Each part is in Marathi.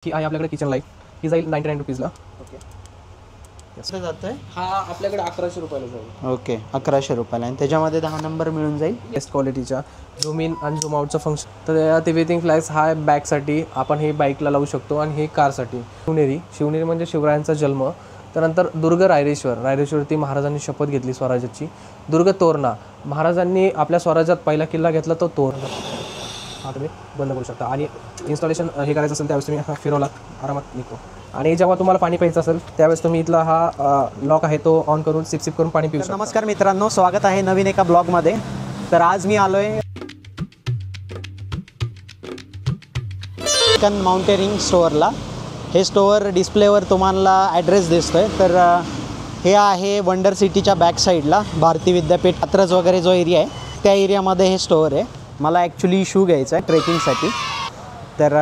ही आहे आपल्याकडे किचन लाईट. ही जाईल 99 रुपीजला. ओके. कसं जातं आहे? हा आपल्याकडे 1100 रुपयाला जाईल. ओके, 1100 रुपयाला. आणि त्याच्यामध्ये 10 नंबर मिळून जाईल. बेस्ट क्वालिटीच्या झूम इन आणि झूम आउटचं फंक्शन. तर ते विथिंग फ्लॅग्स हा बॅगसाठी आपण हे बाईकला लावू शकतो आणि हे कारसाठी. शिवनेरी म्हणजे शिवरायांचा जन्म. त्यानंतर दुर्ग रायरेश्वरती महाराजांनी शपथ घेतली स्वराज्याची. दुर्ग तोरणा, महाराजांनी आपल्या स्वराज्यात पहिला किल्ला घेतला तो तोरणा. हा तुम्ही बंद करू शकता. आणि इन्स्टॉलेशन हे करायचं असेल त्यावेळेस तुम्ही हा फिरवला आरामात निघतो. आणि जेव्हा तुम्हाला पाणी प्यायचं असेल त्यावेळेस तुम्ही इथला हा लॉक आहे तो ऑन करून सिप करून पाणी पिऊ शकता. नमस्कार मित्रांनो, स्वागत आहे नवीन एका ब्लॉगमध्ये. तर आज मी आलो आहे डेक्कन माउंटेनिंग स्टोअरला. हे स्टोअर डिस्प्लेवर तुम्हाला ॲड्रेस दिसतो आहे. तर हे आहे वंडर सिटीच्या बॅक साईडला, भारती विद्यापीठ कात्रज वगैरे जो एरिया आहे त्या एरियामध्ये हे स्टोअर आहे. मला ॲक्च्युली शू घ्यायचा आहे ट्रेकिंगसाठी. तर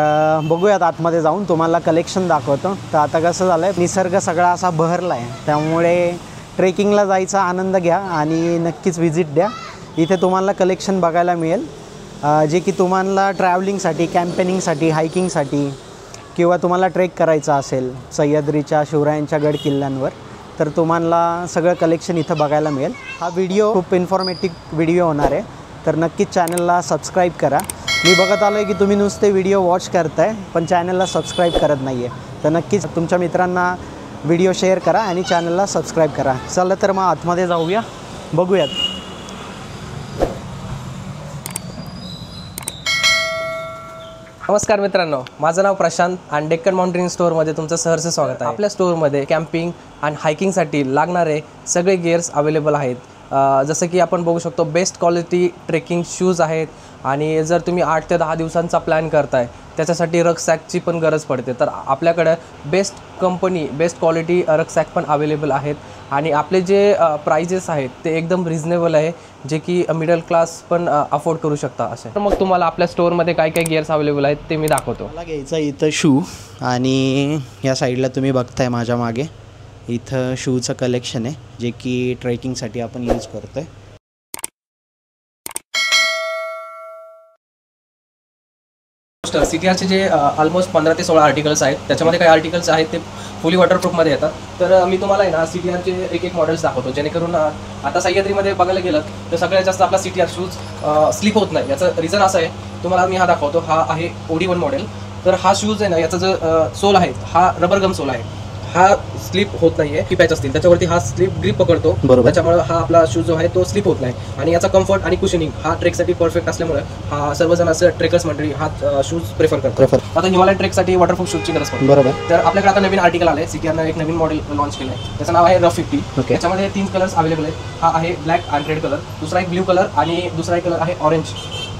बघूयात आतमध्ये जाऊन तुम्हाला कलेक्शन दाखवतो. तर आता कसं झालं आहे, निसर्ग सगळा असा बहरला आहे, त्यामुळे ट्रेकिंगला जायचा आनंद घ्या आणि नक्कीच व्हिजिट द्या. इथे तुम्हाला कलेक्शन बघायला मिळेल जे की तुम्हाला ट्रॅव्हलिंगसाठी, कॅम्पेनिंगसाठी, हायकिंगसाठी किंवा तुम्हाला ट्रेक करायचा असेल सह्याद्रीच्या शिवरायांच्या गड किल्ल्यांवर, तर तुम्हाला सगळं कलेक्शन इथं बघायला मिळेल. हा व्हिडिओ खूप इन्फॉर्मेटिव्ह व्हिडिओ होणार आहे, तर नक्कीच चॅनलला सबस्क्राईब करा. मी बघत आलो आहे की तुम्ही नुसते व्हिडिओ वॉच करताय पण चॅनलला सबस्क्राईब करत नाही आहे. तर नक्कीच तुमच्या मित्रांना व्हिडिओ शेअर करा आणि चॅनलला सबस्क्राईब करा. चला तर मग आतमध्ये जाऊया, बघूयात. नमस्कार मित्रांनो, माझं नाव प्रशांत आणि डेक्कन माउंटेनिंग स्टोअरमध्ये तुमचं सहर्ष स्वागत आहे. आपल्या स्टोअरमध्ये कॅम्पिंग आणि हायकिंगसाठी लागणारे सगळे गिअर्स अवेलेबल आहेत. जसं की आपण बघू शकतो, बेस्ट क्वालिटी ट्रेकिंग शूज आहेत. आणि जर तुम्ही 8 ते 10 दिवसांचा प्लॅन करताय त्याच्यासाठी रक्सॅकची पण गरज पडते, तर आपल्याकडे बेस्ट कंपनी, बेस्ट क्वालिटी रक्सॅक पण अवेलेबल आहेत. आणि आपले जे प्राइजेस आहेत ते एकदम रिजनेबल आहे, जे की मिडल क्लास पण अफोर्ड करू शकता असे. तर मग तुम्हाला आपल्या स्टोअरमध्ये काय काय गिअर्स अवेलेबल आहेत ते मी दाखवतो. मला घ्यायचं इथं शू, आणि या साईडला तुम्ही बघताय माझ्या मागे इथं शूचं कलेक्शन आहे जे की ट्रेकिंगसाठी आपण यूज करतो आहे. CTRचे जे ऑलमोस्ट 15 ते 16 आर्टिकल्स आहेत, त्याच्यामध्ये काही आर्टिकल्स आहेत ते फुली वॉटरप्रूफमध्ये येतात. तर मी तुम्हाला आहे ना CTRचे एक मॉडेल्स दाखवतो, जेणेकरून आता सह्याद्रीमध्ये बघायला गेलं तर सगळ्यात जास्त आपला CTR शूज स्लिप होत नाही. याचं रिझन असं आहे, तुम्हाला मी हा दाखवतो. हा आहे OD1 मॉडेल. तर हा शूज आहे ना, याचा जो सोल आहे हा रबर गम सोल आहे. हा स्लिप होत नाहीये. की पॅच असतील त्याच्यावरती हा स्लिप ग्रिप पकडतो, त्याच्यामुळे हा आपला शूज जो आहे तो स्लिप होत नाही. आणि याचा कम्फर्ट आणि कुशनिंग हा ट्रेकसाठी परफेक्ट असल्यामुळे हा सर्वजण असं ट्रेकर्स मंडळी हा शूज प्रेफर करतात. आता हिमालय ट्रेकसाठी वॉटरप्रूफ शूजची गरज पडते. बरोबर. तर आपल्याकडे आता नवीन आर्टिकल आले, CTRनं एक नवीन मॉडेल लॉन्च केलं आहे, त्याचं नाव आहे रफ 50. त्याच्यामध्ये 3 कलर्स अवेलेबल आहेत. हा आहे ब्लॅक आणि रेड कलर, दुसरा एक ब्ल्यू कलर आणि दुसरा एक कलर आहे ऑरेंज.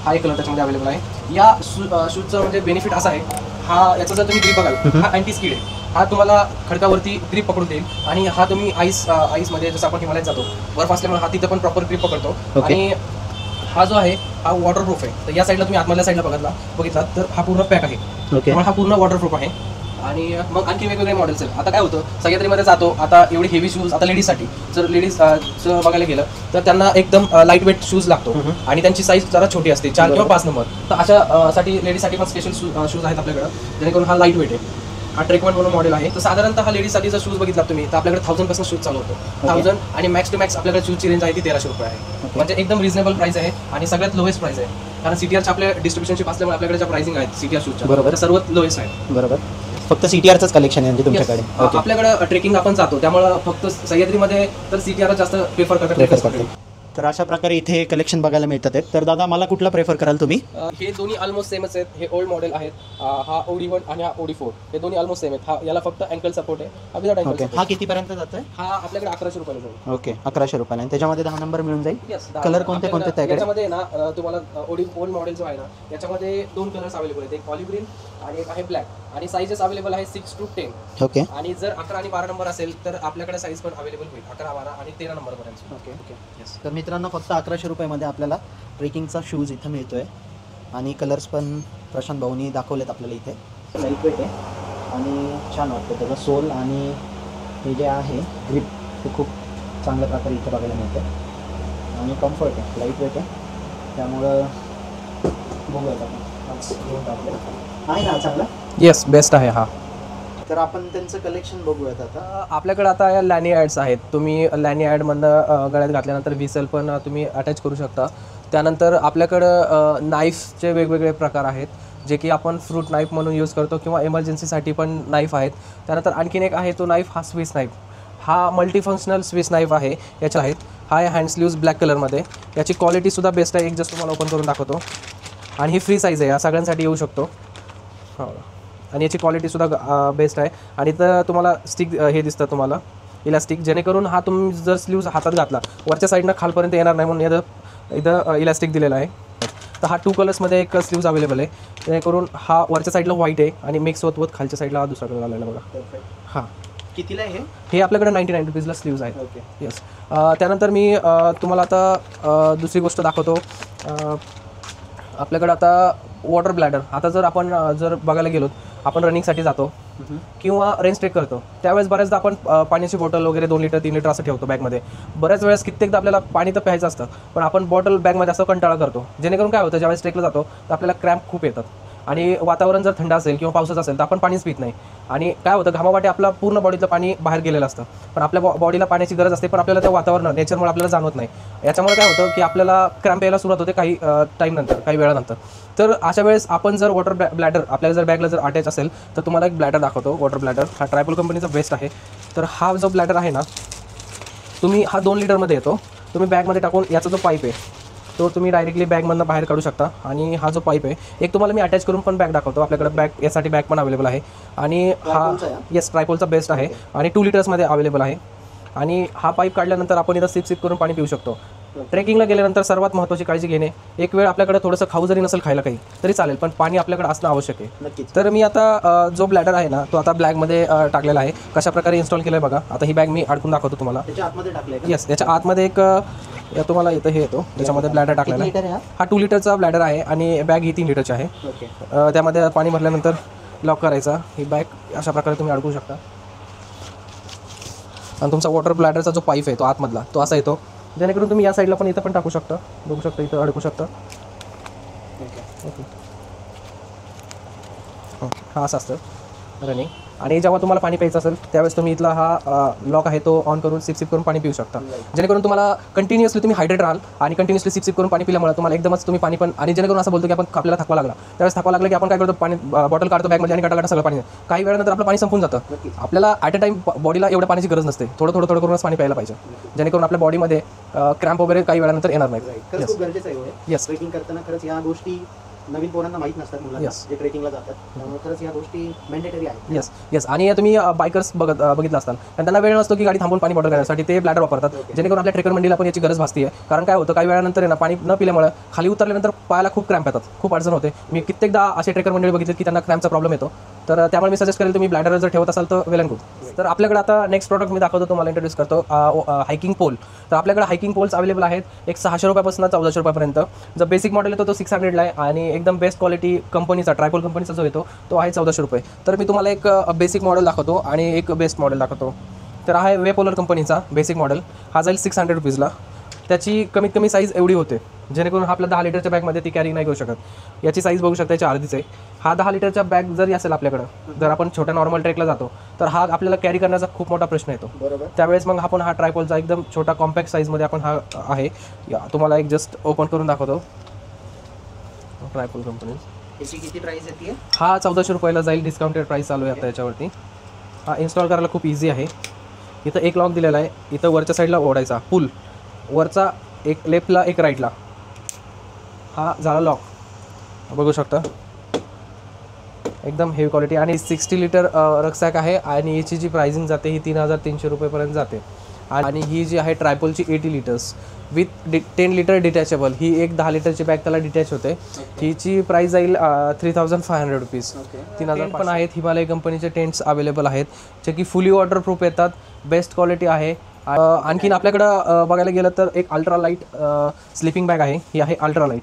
हा एक कलर त्याच्यामध्ये अवेलेबल आहे. या शूजचं म्हणजे बेनिफिट असा आहे, हा याचा जर तुम्ही ग्रिप बघाल, हा अँटी स्किड आहे. हा तुम्हाला खडकावरती ग्रिप पकडून देईल. आणि हा तुम्ही आईसमध्ये जसं आपण हिमालयात जातो, बर्फ असल्यामुळे हा तिथं पण प्रॉपर ग्रिप पकडतो. आणि हा जो आहे हा वॉटरप्रूफ आहे. तर या साईडला तुम्ही आतमधल्या साईडला बघितला तर हा पूर्ण पॅक आहे. त्यामुळे हा पूर्ण वॉटरप्रूफ आहे. आणि मग आणखी वेगवेगळे मॉडेल्स आहेत. आता काय होतं, सह्याद्रीमध्ये जातो आता एवढी हेवी शूज, आता लेडीजसाठी जर लेडीजचं बघायला गेलं तर त्यांना एकदम लाईट वेट शूज लागतो आणि त्यांची साईज जरा छोटी असते, 4 किंवा 5 नंबर. तर अशा साठी लेडीजसाठी पण स्पेशल शूज आहेत आपल्याकडं, जेणेकरून हा लाईट वेट आहे. हा ट्रेकवन म्हणून मॉडेल आहे. तर साधारणतः हा लेडीजसाठी जर शूज बघितला तुम्ही तर आपल्याकडे 1000 पासून शूज चालू होतो. 1000 आणि मॅक्स टू मॅक्स आपल्याकडे शूजची रेंज आहे ती 1300 रुपये आहे. म्हणजे एकदम रिजनेबल प्राइस आहे आणि सगळ्यात लोएस्ट प्राइस आहे. कारण CTRच्या आपल्या डिस्ट्रिब्युशनशिप असल्यामुळे आपल्याकडे ज्या प्राइसिंग आहेत CTR शूजच्या, बरोबर, सर्वात लोएस्ट आहे. बरोबर. फक्त CTRचंच कलेक्शन आहे म्हणजे तुमच्याकडे. आपल्याकडे ट्रेकिंग आपण जातो त्यामुळे फक्त सह्याद्रीमध्ये तर CTR जास्त प्रेफर करतात. तर अशा प्रकारे इथे कलेक्शन बघायला मिळतात. तर दादा मला कुठला प्रेफर कराल तुम्ही? हे दोन्ही ऑलमोस्ट सेमच आहेत. हे ओल्ड मॉडेल आहेत. हा OD1 आणि हा OD4. हे दोन्ही ऑलमोस्ट सेम आहेत. हा याला फक्त अँकल सपोर्ट आहे. हा कितीपर्यंत जातो आहे? हा आपल्याकडे 1100 रुपयाला जाईल. ओके, 1100 रुपयाला. आणि त्याच्यामध्ये 10 नंबर मिळून जाईल. कलर कोणते त्याच्यामध्ये ना तुम्हाला ओल्ड मॉडेल जो आहे ना याच्यामध्ये 2 कलर्स अवेलेबल आहेत. एक ऑलिव्ह ग्रीन आणि एक आहे ब्लॅक. आणि साईजेस अवेलेबल आहे 6 to 10. ओके. आणि जर 11 आणि 12 नंबर असेल तर आपल्याकडे साईज पण अवेलेबल होईल 11, 12 आणि 13 नंबरपर्यंत. Okay okay. तर मित्रांनो फक्त 1100 रुपयामध्ये आपल्याला ट्रेकिंगचा शूज इथं मिळतोय. आणि कलर्स पण प्रशांत भाऊनी दाखवलेत आपल्याला इथे. लाईट वेट आहे आणि छान वाटतं त्याचा सोल. आणि हे जे आहे ग्रिप ते खूप चांगल्या प्रकारे इथं बघायला मिळतं. आणि कम्फर्ट आहे, लाईट वेट आहे, त्यामुळं बघूयात आपण आहे ना चांगला. येस बेस्ट आहे हा. तर आपण त्यांचं कलेक्शन बघूयात आता. आपल्याकडे आता या लॅनी ॲड्स आहेत. तुम्ही लॅनी ॲडमधनं गळ्यात घातल्यानंतर व्हिसल पण तुम्ही अटॅच करू शकता. त्यानंतर आपल्याकडं नाईफचे वेगवेगळे प्रकार आहेत जे की आपण फ्रूट नाईफ म्हणून यूज करतो किंवा इमर्जन्सीसाठी पण नाईफ आहेत. त्यानंतर आणखीन एक आहे तो नाईफ हा स्विस नाईफ. हा मल्टीफंक्शनल स्विस नाईफ आहे. याच्या आहेत हा आहे हँड स्लीव्ज ब्लॅक कलरमध्ये. याची क्वालिटीसुद्धा बेस्ट आहे. एक जस्ट तुम्हाला ओपन करून दाखवतो. आणि ही फ्री साईज आहे, या सगळ्यांसाठी येऊ शकतो. हो, आणि याची क्वालिटीसुद्धा बेस्ट आहे. आणि तर तुम्हाला स्टिक हे दिसतं तुम्हाला इलास्टिक, जेणेकरून हा तुम्ही जर स्लीव्ज हातात घातला वरच्या साईडनं खालपर्यंत येणार नाही म्हणून इथं इलास्टिक दिलेला आहे. तर हा 2 कलर्समध्ये एक स्लीव्ज अवेलेबल आहे, जेणेकरून हा वरच्या साईडला व्हाईट आहे आणि मिक्स होत खालच्या साईडला हा दुसरा कलर आलेला बघा. हां, कितीला आहे हे आपल्याकडे 99 रुपीजला स्लीव्ज आहेत. ओके. येस. त्यानंतर मी तुम्हाला आता दुसरी गोष्ट दाखवतो. आपल्याकडं आता वॉटर ब्लॅडर. आता जर आपण जर बघायला गेलो, आपण रनिंगसाठी जातो किंवा रेंज ट्रेक करतो, त्यावेळेस बऱ्याचदा आपण पाण्याची बॉटल वगैरे 2 लिटर 3 लिटर असं ठेवतो बॅगमध्ये. बऱ्याच वेळेस कित्येकदा आपल्याला पाणी तर प्यायचं असतं, पण आपण बॉटल बॅगमध्ये असं कंटाळा करतो, जेणेकरून काय होतं ज्यावेळेस ट्रेकला जातो तर आपल्याला क्रॅम्प खूप येतात. आणि वातावरण जर थंड असेल किंवा पावसाचं असेल तर आपण पाणीच पित नाही. आणि काय होतं घामावाटे आपला पूर्ण बॉडीतलं पाणी बाहेर गेलेलं असतं, पण आपल्या बॉडीला पाण्याची गरज असते, पण आपल्याला त्या वातावरण नेचरमुळे आपल्याला जाणवत नाही. याच्यामुळे काय होतं की आपल्याला क्रॅम्प यायला सुरुवात होते काही टाईम नंतर, काही वेळानंतर. तर अशा वेळेस आपण जर वॉटर ब्लॅडर आपल्याला जर बॅगला जर अटॅच असेल तर तुम्हाला एक ब्लॅडर दाखवतो. वॉटर ब्लॅडर हा ट्रायपल कंपनीचा बेस्ट आहे. तर हा जो ब्लॅडर आहे ना, तुम्ही हा 2 लिटरमध्ये येतो. तुम्ही बॅगमध्ये टाकून याचा जो पाईप आहे तो तुम्ही डायरेक्टली बॅगमधनं बाहेर काढू शकता. आणि हा जो पाईप आहे एक तुम्हाला मी अटॅच करून पण बॅग दाखवतो. आपल्याकडे बॅग यासाठी बॅग पण अवेलेबल आहे. आणि हा येस ट्रायपोलचा बेस्ट आहे आणि 2 लिटर्समध्ये अवेलेबल आहे. आणि हा पाईप काढल्यानंतर आपण इथं सिप करून पाणी पिऊ शकतो. ट्रेकिंगला गेल्यानंतर सर्वात महत्त्वाची काळजी घेणे, एक वेळ आपल्याकडे थोडंसं खाऊ जरी नसेल खायला काही तरी चालेल, पण पाणी आपल्याकडे असणं आवश्यक आहे. नक्कीच. तर मी आता जो ब्लॅडर आहे ना तो आता ब्लॅगमध्ये टाकलेला आहे. कशा प्रकारे इन्स्टॉल केलं आहे बघा. आता ही बॅग मी अडकून दाखवतो तुम्हाला. त्याच्या आतमध्ये टाकलंय. येस, त्याच्या आतमध्ये एक तुम्हाला इथं हे येतो, त्याच्यामध्ये ब्लॅडर टाकलेला आहे. हा 2 लिटरचा ब्लॅडर आहे आणि बॅग ही 3 लिटरची आहे. ओके. त्यामध्ये पाणी भरल्यानंतर लॉक करायचा. ही बॅग अशा प्रकारे तुम्ही अडकू शकता. आणि तुमचा वॉटर ब्लॅडरचा जो पाईप आहे तो आतमधला तो असा येतो, जेणेकरून तुम्ही या साईडला पण इथं पण टाकू शकता. बघू शकता इथं अडकू शकता. ओके. हा असं असतं रनिंग. आणि जेव्हा तुम्हाला पाणी प्यायचं असेल त्यावेळेस तुम्ही इथला हा लॉक आहे तो ऑन करून सिप करून पाणी पिऊ शकता, जेणेकरून तुम्हाला कंटिन्युअसली तुम्ही हायड्रेट राहाल. आणि कंटिन्युअसली सिप करून पाणी पिल्यामुळे तुम्हाला एकदमच तुम्ही पाणी पण, आणि जेणेकरून असं बोलतो की आपण आपल्याला थकवा लागला त्यावेळेस थकवा लागला की आपण काय करतो, पाणी बॉटल काढतो बॅगमध्ये आणि काटा सगळं पाणी. काही वेळानंतर आपलं पाणी संपून जातं. आपल्याला ॲट अ टाईम बॉडीला एवढ्या पाण्याची गरज नसते. थोडं थोडं थोडं करूनच पाणी प्यायला पाहिजे, जेणेकरून आपल्या बॉडीमध्ये क्रॅम्प वगैरे काही वेळानंतर येणार नाही. खरंच खूप गरजेचं आहे. येस. ट्रेकिंग करताना खरंच या गोष्टी नवीन पोरांना माहीत नसतात, मुलांना जे ट्रेकिंगला जातात, त्यामुळे खरंच या गोष्टी मॅन्डेटरी आहेत. Yes yes. आणि तुम्ही बायकर्स बघितलं असताल, आणि त्यांना वेळ नसतो की गाडी थांबून पाणी बॉटल करण्यासाठी ते ब्लॅडर वापरतात, जेणेकरून आपल्या ट्रेकर मंडळीला पण याची गरज भासते. कारण काय होतं काही वेळानंतर ना पाणी न पिल्यामुळे खाली उतरल्यानंतर पायाला खूप क्रॅम्प येतात, खूप अडचण होते. मी कित्येकदा असे ट्रेकर मंडळी बघितले की त्यांना क्रॅम्पचा प्रॉब्लेम येतो. तर त्यामुळे मी सजेस्ट करेल तुम्ही ब्लॅडर जर ठेवत असाल तर वेल अँड गुड. तर आपल्याकडे आता नेक्स्ट प्रॉडक्ट मी दाखवतो, तुम्हाला इंट्रोड्यूस करतो, हायकिंग पोल. तर आपल्याकडे हायकिंग पोल्स अवेलेबल आहेत एक 600 रुपयापासून 1400 रुपयापर्यंत. जो बेसिक मॉडेल येतो तो 600ला आहे आणि एकदम बेस्ट क्वालिटी कंपनीचा ट्रायपोल कंपनीचा जो येतो तो आहे 1400 रुपये. तर मी तुम्हाला एक बेसिक मॉडेल दाखवतो आणि एक बेस्ट मॉडेल दाखवतो. तर हा आहे वेपोलर कंपनीचा बेसिक मॉडेल. हा जाईल 600 रुपीजला. त्याची कमीत कमी साईज एवढी होते, जेणेकरून आपल्या 10 लिटरच्या बॅगमध्ये ती कॅरी नाही करू शकत. याची साईज बघू शकता, याची अर्धीच आहे. हा 10 लिटरच्या बॅग जरी असेल आपल्याकडं, जर आपण छोट्या नॉर्मल ट्रेकला जातो तर हा आपल्याला कॅरी करण्याचा खूप मोठा प्रश्न येतो. त्यावेळेस मग आपण हा ट्रायपोलचा एकदम छोटा कॉम्पॅक्ट साईजमध्ये आपण हा आहे. तुम्हाला एक जस्ट ओपन करून दाखवतो. ट्रायपोल कंपनी. याची किती प्राइस येते? हा 1400 रुपयाला जाईल. डिस्काउंटेड प्राईस चालू आहे आता याच्यावरती. हा इन्स्टॉल करायला खूप इझी आहे. इथं एक लॉक दिलेला आहे. इथं वरच्या साईडला ओढायचा पुल, वरचा एक लेफ्टला एक राईटला. हा झाला लॉक, बघू शकता एकदम हेवी क्वालिटी. आणि 60 लिटर रक्सॅक आहे आणि याची जी प्राइसिंग जाते ही 3300 रुपयेपर्यंत जाते. आणि ही जी आहे ट्रायपोलची 80 लिटर्स विथ 10 लिटर डिटॅचेबल, ही एक 10 लिटरची बॅग त्याला डिटॅच होते. हिची प्राईस जाईल 3500 रुपीज. 3000 पण आहेत. हिमालय कंपनीचे टेंट्स अवेलेबल आहेत जे की फुली वॉटरप्रूफ येतात, बेस्ट क्वालिटी आहे. आणखीन आपल्याकडं बघायला गेलं तर एक अल्ट्रा लाईट स्लिपिंग बॅग आहे. ही आहे अल्ट्रा लाईट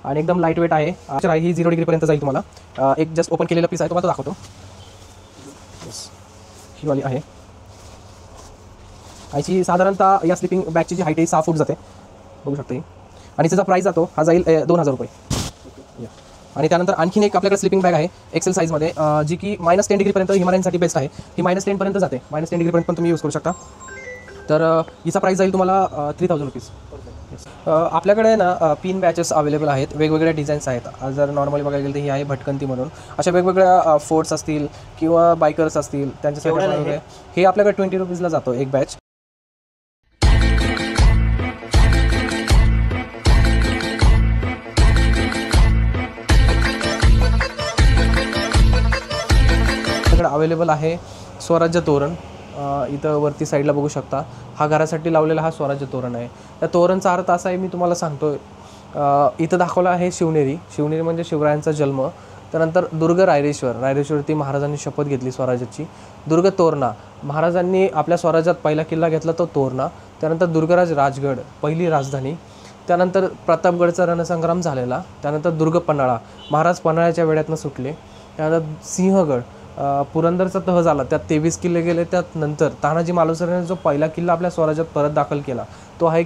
आणि एकदम लाईट वेट आहे. ही 0 डिग्रीपर्यंत जाईल तुम्हाला. एक जस्ट ओपन केलेला पीस आहे, तुम्हाला दाखवतो. ही वाली आहे. याची साधारणतः या स्लिपिंग बॅगची जी हाईट आहे 6 फूट जाते, बघू शकता. आणि त्याचा प्राईस जातो हा जाईल 2000 रुपये. आणि त्यानंतर आणखीन एक आपल्याकडे स्लिपिंग बॅग आहे एक्सेल साईजमध्ये, जी की -10 डिग्रीपर्यंत हिमालयनसाठी बेस्ट आहे. ही -10 पर्यंत जाते, -10 डिग्रीपर्यंत पण तुम्ही यूज करू शकता. तर हिचा प्राईस जाईल तुम्हाला 3000 रुपीज. आपल्याकडे ना पिन बॅचेस अवेलेबल आहेत, वेगवेगळ्या डिझाईन्स आहेत. जर नॉर्मली बघायला गेलं तर ही आहे भटकंती म्हणून. अशा वेगवेगळ्या फोर्ट्स असतील किंवा बायकर्स असतील त्यांच्यासाठी हे आपल्याकडे 20 रुपीजला जातो एक बॅच. अवेलेबल आहे स्वराज्य तोरण. इथं वरती साईडला बघू शकता, हा घरासाठी लावलेला हा स्वराज्य तोरण आहे. त्या तोरणचा अर्थ असा आहे, मी तुम्हाला सांगतो. इथं दाखवलं आहे शिवनेरी. शिवनेरी म्हणजे शिवरायांचा जन्म. त्यानंतर दुर्ग रायरेश्वरती महाराजांनी शपथ घेतली स्वराज्याची. दुर्ग तोरणा, महाराजांनी आपल्या स्वराज्यात पहिला किल्ला घेतला तो तोरणा. त्यानंतर दुर्गराज राजगड, पहिली राजधानी. त्यानंतर प्रतापगडचा रणसंग्राम झालेला. त्यानंतर दुर्ग पन्हाळा, महाराज पन्हाळ्याच्या वेड्यातनं सुटले. त्यानंतर सिंहगड, पुरंदरचा तह झाला, त्यात 23 किल्ले गेले. त्यानंतर तानाजी मालुसरेने जो पहिला किल्ला आपल्या स्वराज्यात परत दाखल केला तो आहे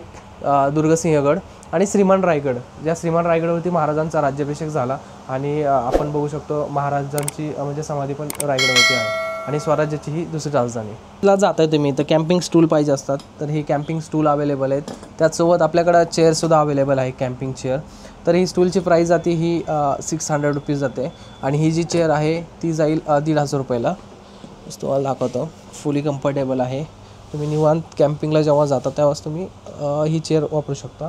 दुर्गसिंहगड. आणि श्रीमान रायगड, ज्या श्रीमान रायगडवरती महाराजांचा राज्याभिषेक झाला. आणि आपण बघू शकतो महाराजांची म्हणजे समाधी पण रायगडवरती आहे. आणि स्वराज्याची ही दुसरी राजधानी. ला जात आहे तुम्ही तर कॅम्पिंग स्टूल पाहिजे असतात तर ही कॅम्पिंग स्टूल अवेलेबल आहेत. त्याचसोबत आपल्याकडं चेअरसुद्धा अवेलेबल आहे, कॅम्पिंग चेअर. तर ही स्टूलची प्राईस जाते ही 600 रुपीज जाते. आणि ही जी चेअर आहे ती जाईल 1500 रुपयाला. तुम्हाला दाखवतो, फुली कम्फर्टेबल आहे. तुम्ही निवांत कॅम्पिंगला जेव्हा जाता तेव्हाच तुम्ही ही चेअर वापरू शकता.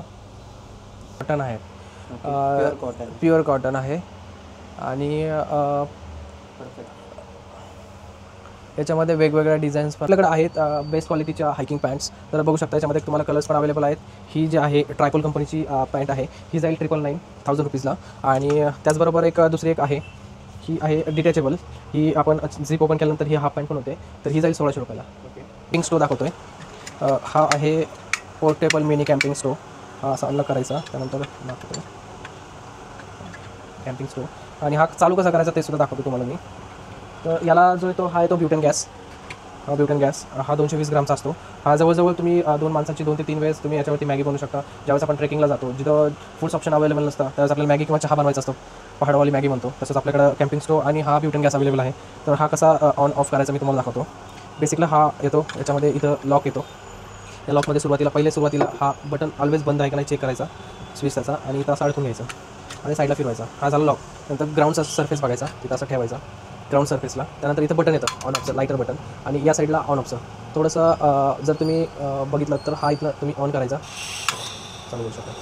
कॉटन आहे, प्युअर कॉटन आहे. आणि याच्यामध्ये वेगवेगळ्या डिझाईन्स पण आपल्याकडे आहेत. बेस्ट क्वालिटीच्या हायकिंग पॅन्ट्स तर बघू शकता. याच्यामध्ये तुम्हाला कलर्स पण अवेलेबल आहेत. ही जी आहे ट्रायपोल कंपनीची पॅन्ट आहे, ही जाईल 999 रुपीजला. आणि त्याचबरोबर दुसरी एक आहे, ही आहे डिटॅचेबल. ही आपण झिप ओपन केल्यानंतर ही हाफ पॅन्ट पण होते. तर ही जाईल 1600 रुपयाला. कॅम्पिंग स्टो दाखवतोय. हा आहे पोर्टेबल मिनी कॅम्पिंग स्टो. हा असा अनलॉक करायचा, त्यानंतर दाखवतो कॅम्पिंग स्टो. आणि हा चालू कसा करायचा ते सुद्धा दाखवतो तुम्हाला मी. तर याला जो येतो हा येतो ब्युटन गॅस. ब्युटन गॅस हा 220 ग्रामचा असतो. हा जवळजवळ तुम्ही 2 माणसांची 2 ते 3 वेळेस तुम्ही याच्यावरती मॅगी बनवू शकता. ज्यावेळेस आपण ट्रेकिंगला जातो, जिथं फूड्स ऑप्शन अवेलेबल नसतं, त्यावेळेस आपल्याला मॅगी किंवा चहा बनवायचा असतो, पहाडवाली मॅगी म्हणतो. तसंच आपल्याकडं कॅम्पिंग स्टो आणि हा ब्युटन गॅस अवेलेबल आहे. तर हा कसा ऑन ऑफ करायचा मी तुम्हाला दाखवतो. बेसिकली हा येतो, याच्यामध्ये इथं लॉक येतो. या लॉकमध्ये सुरुवातीला हा बटन ऑलवेज बंद आहे का नाही चेक करायचा, स्विच त्याचा. आणि इथं असं अडकून घ्यायचं आणि साईडला फिरवायचा. हा झाला लॉक. नंतर ग्राउंड सरफेस बघायचा, तिथं असं ठेवायचा ग्राउंड सरफेसला. त्यानंतर इथं बटन येतं ऑन ऑफचं, लाईटर बटन. आणि या साईडला ऑन ऑफचं थोडंसं जर तुम्ही बघितलं तर हा इथलं तुम्ही ऑन करायचा, चालू करू शकता.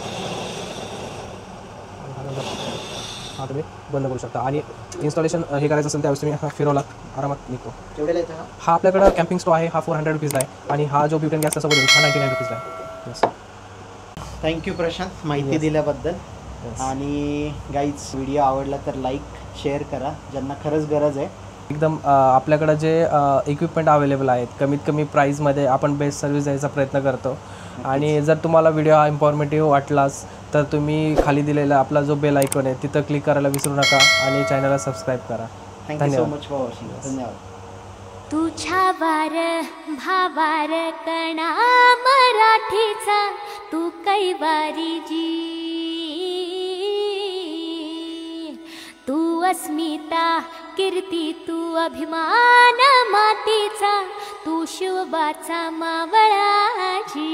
हा तुम्ही बंद करू शकता. आणि इन्स्टॉलेशन हे करायचं असेल त्यावेळेस तुम्ही हा फिरवला आरामात निघतो. हा आपल्याकडं कॅम्पिंग स्टो आहे, हा 400 रुपीजला आहे. आणि हा जो ब्युटन गॅसचा सोबत हा 99 रुपीजला आहे. येस. थँक्यू प्रशांत माहिती दिल्याबद्दल. आणि गाईज व्हिडिओ आवडला तर लाईक शेअर करा, ज्यांना खरंच गरज आहे. एकदम आपल्याकडं जे इक्विपमेंट अवेलेबल आहेत कमीत कमी प्राईजमध्ये आपण बेस्ट सर्व्हिस द्यायचा प्रयत्न करतो. आणि जर तुम्हाला व्हिडिओ हा इन्फॉर्मेटिव्ह वाटलाच तर तुम्ही खाली दिलेला आपला जो बेल आयकॉन आहे तिथं क्लिक करायला विसरू नका. आणि चॅनलला सबस्क्राईब करा. Thank you so much for watching. धन्यवाद. तुझ्या वार भावार कणा मराठीचा तू कैवारी जी, तू अस्मिता कीर्ती तू अभिमान मातीचा, तू शिवबाचा मावळाजी.